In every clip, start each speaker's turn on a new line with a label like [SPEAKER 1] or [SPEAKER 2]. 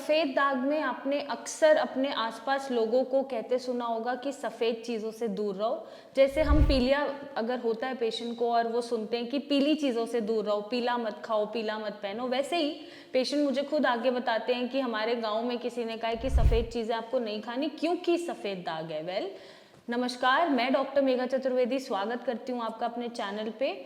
[SPEAKER 1] सफ़ेद दाग में आपने अक्सर अपने आसपास लोगों को कहते सुना होगा कि सफ़ेद चीज़ों से दूर रहो। जैसे हम पीलिया अगर होता है पेशेंट को और वो सुनते हैं कि पीली चीज़ों से दूर रहो, पीला मत खाओ, पीला मत पहनो, वैसे ही पेशेंट मुझे खुद आगे बताते हैं कि हमारे गाँव में किसी ने कहा है कि सफ़ेद चीज़ें आपको नहीं खानी क्योंकि सफ़ेद दाग है। वेल, नमस्कार, मैं डॉक्टर मेघा चतुर्वेदी स्वागत करती हूँ आपका अपने चैनल पे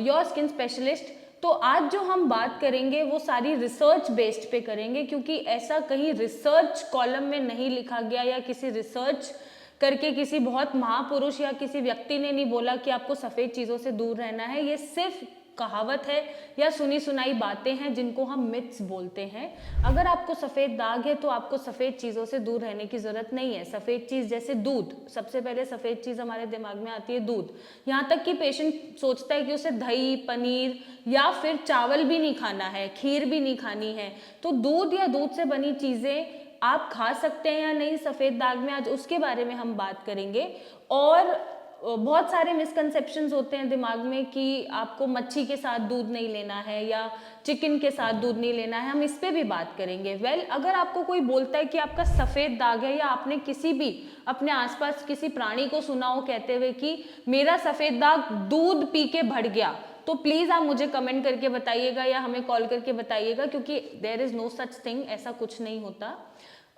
[SPEAKER 1] योर स्किन स्पेशलिस्ट। तो आज जो हम बात करेंगे वो सारी रिसर्च बेस्ड पे करेंगे, क्योंकि ऐसा कहीं रिसर्च कॉलम में नहीं लिखा गया या किसी रिसर्च करके किसी बहुत महापुरुष या किसी व्यक्ति ने नहीं बोला कि आपको सफ़ेद चीज़ों से दूर रहना है। ये सिर्फ कहावत है या सुनी सुनाई बातें हैं जिनको हम मिथ्स बोलते हैं। अगर आपको सफ़ेद दाग है तो आपको सफ़ेद चीज़ों से दूर रहने की ज़रूरत नहीं है। सफ़ेद चीज़ जैसे दूध, सबसे पहले सफ़ेद चीज़ हमारे दिमाग में आती है दूध। यहाँ तक कि पेशेंट सोचता है कि उसे दही, पनीर या फिर चावल भी नहीं खाना है, खीर भी नहीं खानी है। तो दूध या दूध से बनी चीज़ें आप खा सकते हैं या नहीं सफ़ेद दाग में, आज उसके बारे में हम बात करेंगे। और बहुत सारे मिसकंसेप्शंस होते हैं दिमाग में कि आपको मच्छी के साथ दूध नहीं लेना है या चिकन के साथ दूध नहीं लेना है, हम इस पे भी बात करेंगे। वेल, अगर आपको कोई बोलता है कि आपका सफ़ेद दाग है या आपने किसी भी अपने आसपास किसी प्राणी को सुना हो कहते हुए कि मेरा सफ़ेद दाग दूध पी के बढ़ गया, तो प्लीज़ आप मुझे कमेंट करके बताइएगा या हमें कॉल करके बताइएगा, क्योंकि there is no such thing, ऐसा कुछ नहीं होता।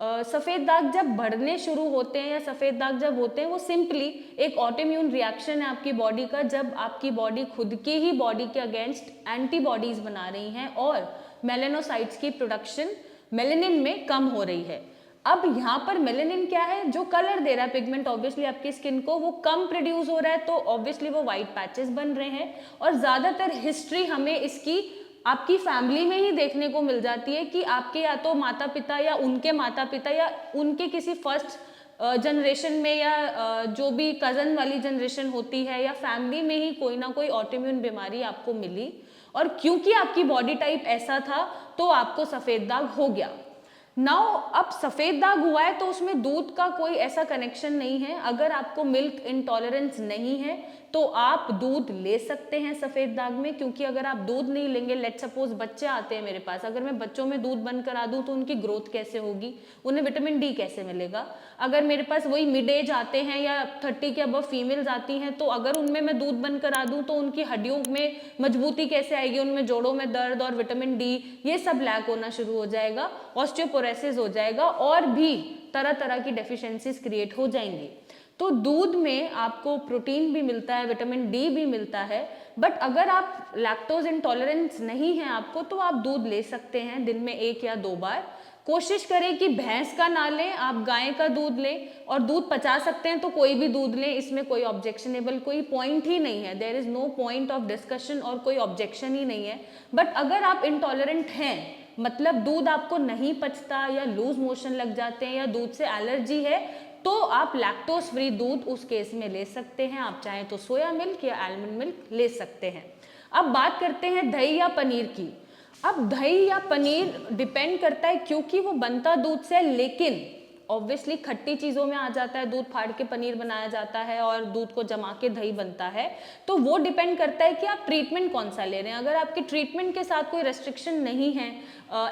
[SPEAKER 1] सफ़ेद दाग जब बढ़ने शुरू होते हैं या सफ़ेद दाग जब होते हैं वो सिंपली एक ऑटोइम्यून रिएक्शन है आपकी बॉडी का, जब आपकी बॉडी खुद के ही बॉडी के अगेंस्ट एंटीबॉडीज़ बना रही हैं और मेलेनोसाइट्स की प्रोडक्शन मेलेनिन में कम हो रही है। अब यहाँ पर मेलेनिन क्या है, जो कलर दे रहा है पिगमेंट ऑब्वियसली आपकी स्किन को, वो कम प्रोड्यूस हो रहा है, तो ऑब्वियसली वो वाइट पैचेस बन रहे हैं। और ज़्यादातर हिस्ट्री हमें इसकी आपकी फैमिली में ही देखने को मिल जाती है कि आपके या तो माता पिता या उनके माता पिता या उनके किसी फर्स्ट जनरेशन में या जो भी कज़न वाली जनरेशन होती है या फैमिली में ही कोई ना कोई ऑटोइम्यून बीमारी आपको मिली, और क्योंकि आपकी बॉडी टाइप ऐसा था तो आपको सफ़ेद दाग हो गया। नाउ अब सफ़ेद दाग हुआ है तो उसमें दूध का कोई ऐसा कनेक्शन नहीं है। अगर आपको मिल्क इंटॉलरेंस नहीं है तो आप दूध ले सकते हैं सफ़ेद दाग में, क्योंकि अगर आप दूध नहीं लेंगे, लेट सपोज बच्चे आते हैं मेरे पास, अगर मैं बच्चों में दूध बंद करा दूं तो उनकी ग्रोथ कैसे होगी, उन्हें विटामिन डी कैसे मिलेगा। अगर मेरे पास वही मिड एज आते हैं या 30 के अबव फीमेल्स आती हैं, तो अगर उनमें मैं दूध बंद करा दूं तो उनकी हड्डियों में मजबूती कैसे आएगी, उनमें जोड़ों में दर्द और विटामिन डी ये सब लैक होना शुरू हो जाएगा, ऑस्टियोपोरोसिस हो जाएगा और भी तरह तरह की डेफिशिएंसीज क्रिएट हो जाएंगी। तो दूध में आपको प्रोटीन भी मिलता है, विटामिन डी भी मिलता है, बट अगर आप लैक्टोज इंटॉलरेंस नहीं है आपको तो आप दूध ले सकते हैं दिन में 1 या 2 बार। कोशिश करें कि भैंस का ना लें, आप गाय का दूध लें, और दूध पचा सकते हैं तो कोई भी दूध लें, इसमें कोई ऑब्जेक्शनेबल कोई पॉइंट ही नहीं है, there is no point of discussion और कोई ऑब्जेक्शन ही नहीं है। बट अगर आप इंटॉलरेंट हैं, मतलब दूध आपको नहीं पचता या लूज मोशन लग जाते हैं या दूध से एलर्जी है, तो आप लैक्टोज फ्री दूध उस केस में ले सकते हैं। आप चाहें तो सोया मिल्क या आलमंड मिल्क ले सकते हैं। अब बात करते हैं दही या पनीर की। अब दही या पनीर डिपेंड करता है, क्योंकि वो बनता दूध से, लेकिन ऑब्वियसली खट्टी चीज़ों में आ जाता है, दूध फाड़ के पनीर बनाया जाता है और दूध को जमा के दही बनता है। तो वो डिपेंड करता है कि आप ट्रीटमेंट कौन सा ले रहे हैं। अगर आपके ट्रीटमेंट के साथ कोई रेस्ट्रिक्शन नहीं है,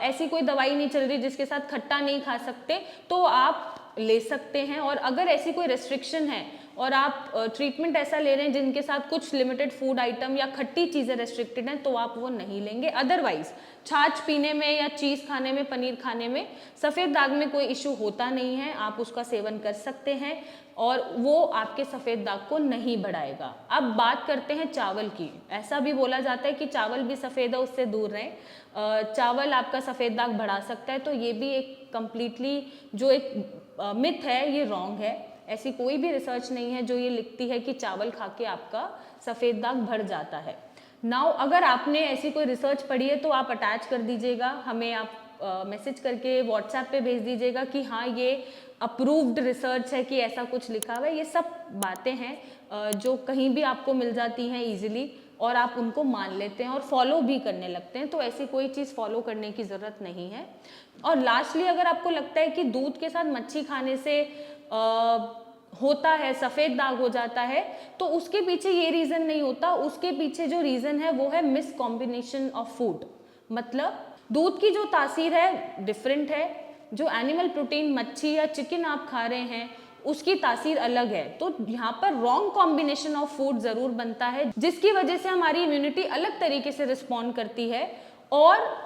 [SPEAKER 1] ऐसी कोई दवाई नहीं चल रही जिसके साथ खट्टा नहीं खा सकते, तो आप ले सकते हैं। और अगर ऐसी कोई रेस्ट्रिक्शन है और आप ट्रीटमेंट ऐसा ले रहे हैं जिनके साथ कुछ लिमिटेड फूड आइटम या खट्टी चीज़ें रेस्ट्रिक्टेड हैं, तो आप वो नहीं लेंगे। अदरवाइज छाछ पीने में या चीज़ खाने में, पनीर खाने में सफ़ेद दाग में कोई इशू होता नहीं है, आप उसका सेवन कर सकते हैं और वो आपके सफ़ेद दाग को नहीं बढ़ाएगा। अब बात करते हैं चावल की। ऐसा भी बोला जाता है कि चावल भी सफ़ेद है, उससे दूर रहें। चावल आपका सफ़ेद दाग बढ़ा सकता है, तो ये भी एक कम्प्लीटली जो एक मिथ है, ये रॉन्ग है। ऐसी कोई भी रिसर्च नहीं है जो ये लिखती है कि चावल खा के आपका सफ़ेद दाग बढ़ जाता है। नाउ अगर आपने ऐसी कोई रिसर्च पढ़ी है तो आप अटैच कर दीजिएगा, हमें आप मैसेज करके व्हाट्सएप पे भेज दीजिएगा कि हाँ ये अप्रूव्ड रिसर्च है कि ऐसा कुछ लिखा हुआ है। ये सब बातें हैं जो कहीं भी आपको मिल जाती हैं ईजिली और आप उनको मान लेते हैं और फॉलो भी करने लगते हैं, तो ऐसी कोई चीज़ फॉलो करने की ज़रूरत नहीं है। और लास्टली, अगर आपको लगता है कि दूध के साथ मच्छी खाने से होता है सफ़ेद दाग हो जाता है, तो उसके पीछे ये रीज़न नहीं होता। उसके पीछे जो रीज़न है वो है मिस कॉम्बिनेशन ऑफ फूड। मतलब दूध की जो तासीर है डिफरेंट है, जो एनिमल प्रोटीन मच्छी या चिकन आप खा रहे हैं उसकी तासीर अलग है। तो यहाँ पर रॉन्ग कॉम्बिनेशन ऑफ फूड जरूर बनता है, जिसकी वजह से हमारी इम्यूनिटी अलग तरीके से रिस्पॉन्ड करती है और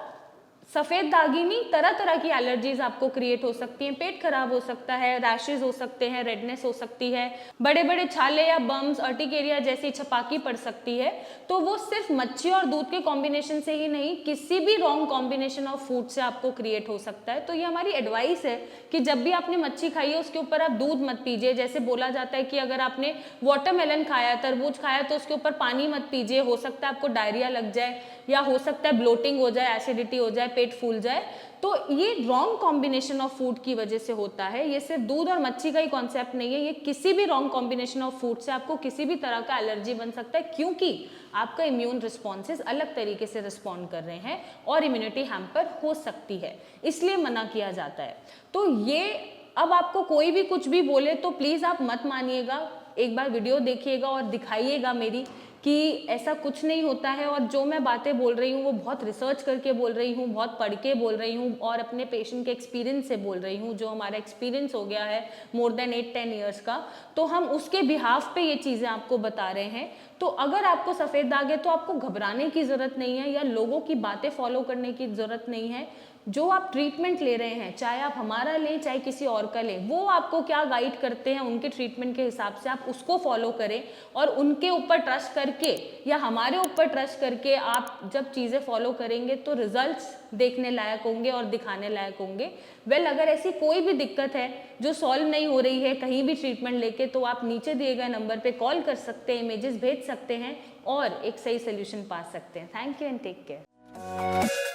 [SPEAKER 1] सफ़ेद दागिनी तरह तरह की एलर्जीज आपको क्रिएट हो सकती हैं, पेट खराब हो सकता है, रैशेज हो सकते हैं, रेडनेस हो सकती है, बड़े बड़े छाले या बम्स, अर्टिकेरिया जैसी छपाकी पड़ सकती है। तो वो सिर्फ मच्छी और दूध के कॉम्बिनेशन से ही नहीं, किसी भी रॉन्ग कॉम्बिनेशन ऑफ फूड से आपको क्रिएट हो सकता है। तो ये हमारी एडवाइस है कि जब भी आपने मच्छी खाई है उसके ऊपर आप दूध मत पीजिए। जैसे बोला जाता है कि अगर आपने वाटरमेलन खाया, तरबूज खाया, तो उसके ऊपर पानी मत पीजिए, हो सकता है आपको डायरिया लग जाए या हो सकता है ब्लोटिंग हो जाए, एसिडिटी हो जाए, पेट फूल जाए। तो ये रॉन्ग कॉम्बिनेशन ऑफ फूड की वजह से होता है। ये सिर्फ दूध और मच्छी का ही कॉन्सेप्ट नहीं है, ये किसी भी रॉन्ग कॉम्बिनेशन ऑफ फूड से आपको किसी भी तरह का एलर्जी बन सकता है, क्योंकि आपका इम्यून रिस्पॉन्सेज अलग तरीके से रिस्पॉन्ड कर रहे हैं और इम्यूनिटी हैम्पर हो सकती है, इसलिए मना किया जाता है। तो ये अब आपको कोई भी कुछ भी बोले तो प्लीज़ आप मत मानिएगा, एक बार वीडियो देखिएगा और दिखाइएगा मेरी कि ऐसा कुछ नहीं होता है। और जो मैं बातें बोल रही हूँ वो बहुत रिसर्च करके बोल रही हूँ, बहुत पढ़ के बोल रही हूँ और अपने पेशेंट के एक्सपीरियंस से बोल रही हूँ, जो हमारा एक्सपीरियंस हो गया है मोर देन 8-10 ईयर्स का। तो हम उसके बिहाफ पे ये चीज़ें आपको बता रहे हैं। तो अगर आपको सफ़ेद दाग है तो आपको घबराने की ज़रूरत नहीं है या लोगों की बातें फॉलो करने की ज़रूरत नहीं है। जो आप ट्रीटमेंट ले रहे हैं, चाहे आप हमारा लें चाहे किसी और का लें, वो आपको क्या गाइड करते हैं उनके ट्रीटमेंट के हिसाब से आप उसको फॉलो करें और उनके ऊपर ट्रस्ट करके या हमारे ऊपर ट्रस्ट करके आप जब चीज़ें फॉलो करेंगे तो रिजल्ट्स देखने लायक होंगे और दिखाने लायक होंगे। अगर ऐसी कोई भी दिक्कत है जो सॉल्व नहीं हो रही है कहीं भी ट्रीटमेंट लेके, तो आप नीचे दिए गए नंबर पे कॉल कर सकते हैं, इमेजेस भेज सकते हैं और एक सही सोल्यूशन पा सकते हैं। Thank you and take care.